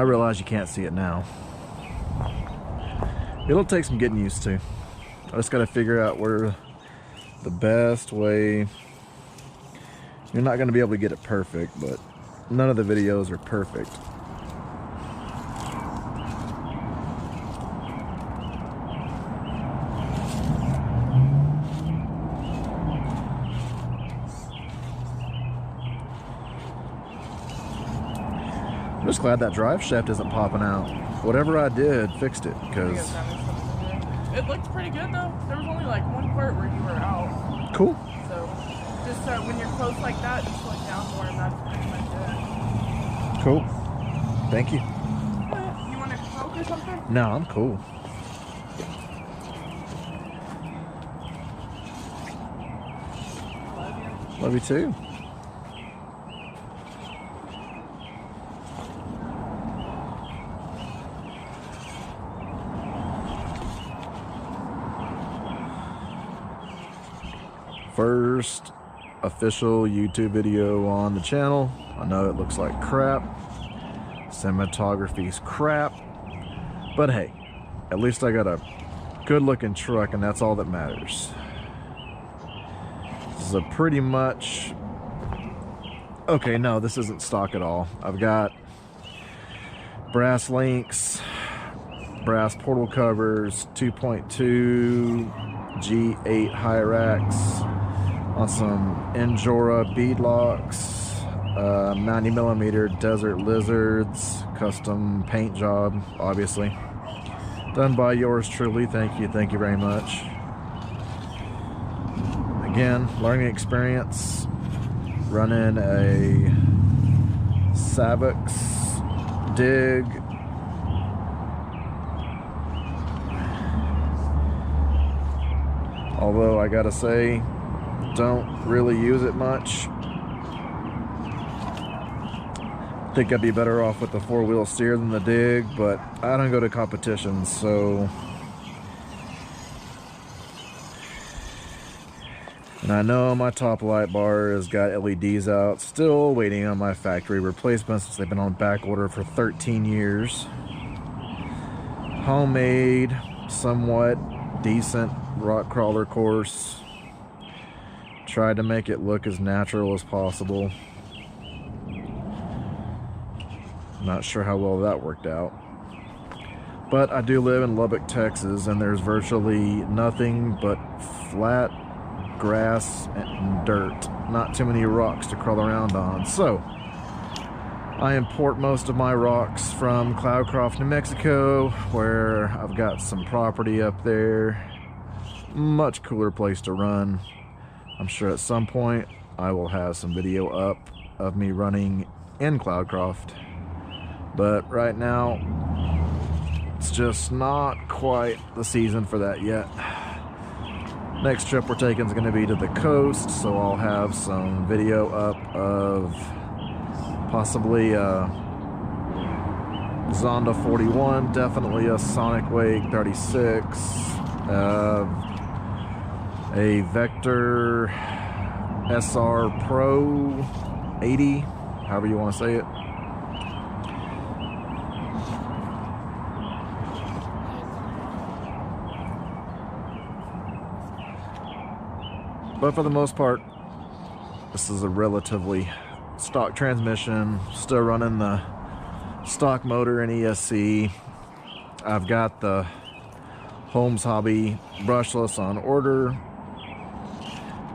realize you can't see it now. It'll take some getting used to. I just got to figure out where the best way. You're not going to be able to get it perfect, but none of the videos are perfect. I'm just glad that drive shaft isn't popping out. Whatever I did fixed it, because it looked pretty good though. There was only like one part where you were out. Cool. So just when you're close like that, just look down more, and that's pretty much it. Cool. Thank you. You want to smoke or something? No, I'm cool. Love you. Love you too. First official YouTube video on the channel. I know it looks like crap. Cinematography's crap. But hey, at least I got a good looking truck, and that's all that matters. This is a pretty much... Okay, no, this isn't stock at all. I've got brass links, brass portal covers, 2.2 G8 high racks on some Injora bead locks, 90mm Desert Lizards, custom paint job, obviously. Done by yours truly, thank you very much. Again, learning experience, running a Savox dig. Although I gotta say, don't really use it much. Think I'd be better off with the four-wheel steer than the dig, but I don't go to competitions, so. And I know my top light bar has got LEDs out, still waiting on my factory replacement since they've been on back order for 13 years. Homemade, somewhat decent rock crawler course. Tried to make it look as natural as possible. Not sure how well that worked out. But I do live in Lubbock, Texas, and there's virtually nothing but flat grass and dirt. Not too many rocks to crawl around on. So I import most of my rocks from Cloudcroft, New Mexico, where I've got some property up there. Much cooler place to run. I'm sure at some point I will have some video up of me running in Cloudcroft. But right now, it's just not quite the season for that yet. Next trip we're taking is going to be to the coast, so I'll have some video up of possibly a Zonda 41, definitely a Sonic Wake 36, a Vector SR Pro 80, however you want to say it. But for the most part, this is a relatively stock transmission, still running the stock motor and ESC. I've got the Holmes Hobby brushless on order.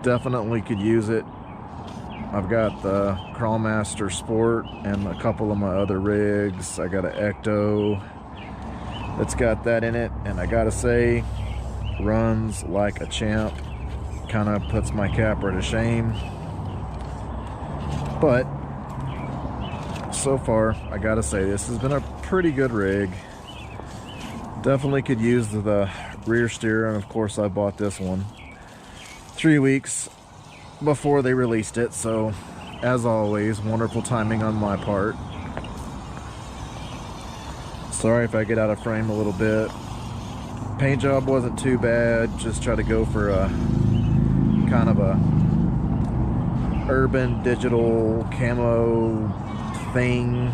Definitely could use it. I've got the Crawlmaster Sport and a couple of my other rigs. I got an Ecto that's got that in it, and I gotta say, runs like a champ. Kind of puts my Capra to shame. But so far, I gotta say, this has been a pretty good rig. Definitely could use the rear steer, and of course I bought this one 3 weeks before they released it, so as always, wonderful timing on my part. Sorry if I get out of frame a little bit. Paint job wasn't too bad, just try to go for a kind of a urban digital camo thing.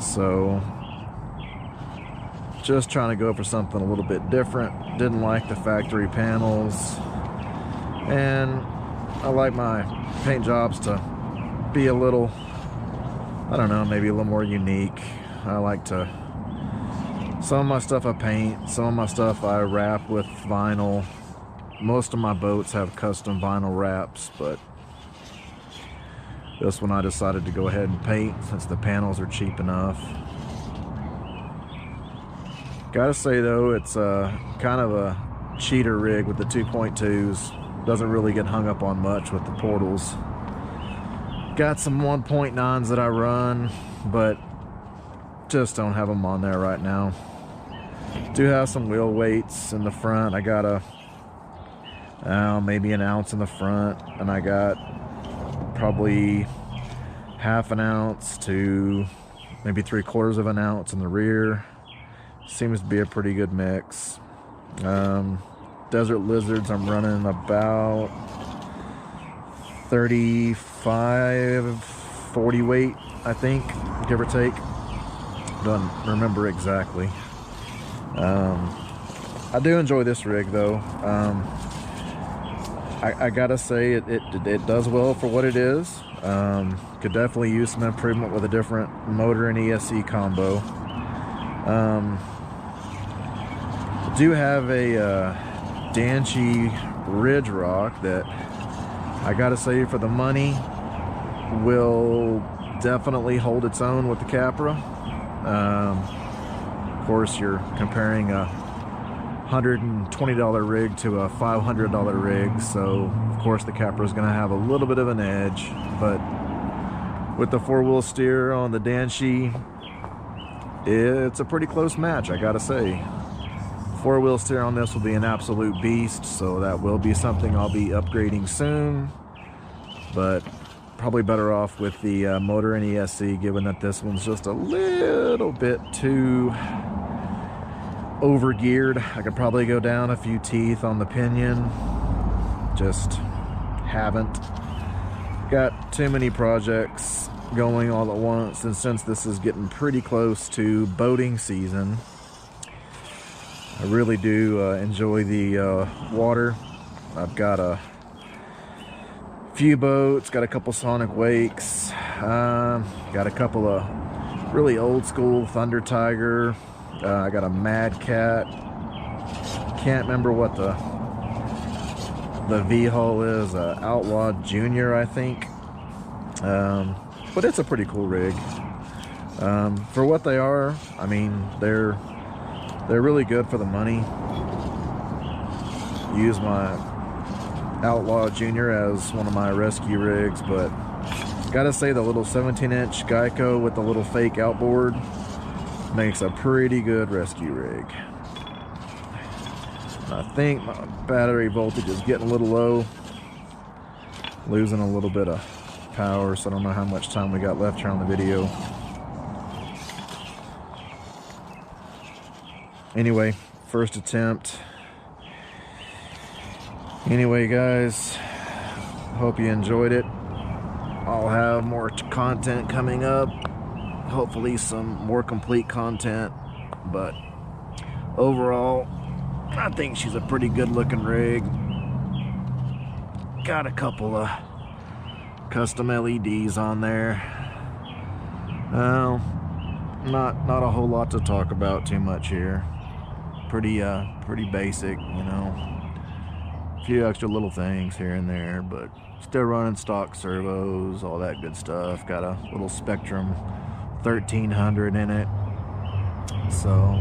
So just trying to go for something a little bit different. Didn't like the factory panels, and I like my paint jobs to be a little, I don't know, maybe a little more unique. I like to, some of my stuff I paint, some of my stuff I wrap with vinyl. Most of my boats have custom vinyl wraps, but this one I decided to go ahead and paint since the panels are cheap enough. Gotta say though, it's kind of a cheater rig with the 2.2s. Doesn't really get hung up on much with the portals. Got some 1.9s that I run, but just don't have them on there right now. Do have some wheel weights in the front. I got maybe an ounce in the front, and I got probably half an ounce to maybe 3/4 of an ounce in the rear. Seems to be a pretty good mix. Desert Lizards, I'm running about 35, 40 weight, I think, give or take. Don't remember exactly. I do enjoy this rig though. I gotta say it does well for what it is. Could definitely use some improvement with a different motor and ESC combo. Do have a Danchi Ridge Rock that I gotta say, for the money, will definitely hold its own with the Capra. Of course, you're comparing a $120 rig to a $500 rig, so of course the Capra is going to have a little bit of an edge, but with the 4-wheel steer on the Danchi, it's a pretty close match, I gotta say. 4-wheel steer on this will be an absolute beast, so that will be something I'll be upgrading soon, but probably better off with the motor and ESC, given that this one's just a little bit too over geared. I could probably go down a few teeth on the pinion, just haven't. Got too many projects going all at once, and since this is getting pretty close to boating season, I really do enjoy the water. I've got a few boats, got a couple Sonic Wakes, got a couple of really old school Thunder Tiger. I got a Mad Cat. Can't remember what the V-hull is. Outlaw Junior, I think. But it's a pretty cool rig. For what they are, I mean, they're really good for the money. Use my Outlaw Junior as one of my rescue rigs, but gotta say the little 17-inch Geico with the little fake outboard makes a pretty good rescue rig. I think my battery voltage is getting a little low, losing a little bit of power, so I don't know how much time we got left here on the video. Anyway, first attempt. Anyway, guys, hope you enjoyed it. I'll have more content coming up, hopefully some more complete content, but overall I think she's a pretty good looking rig. Got a couple of custom LEDs on there. Well, not a whole lot to talk about too much here. Pretty basic, you know. A few extra little things here and there, but still running stock servos, all that good stuff. Got a little Spectrum 1300 in it, so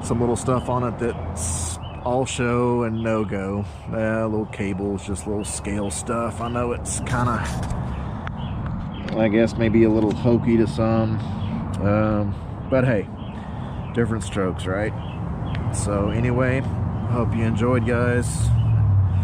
some little stuff on it that's all show and no go. Little cables, just little scale stuff. I know it's kind of, I guess maybe a little hokey to some, but hey, different strokes, right? So anyway, hope you enjoyed, guys.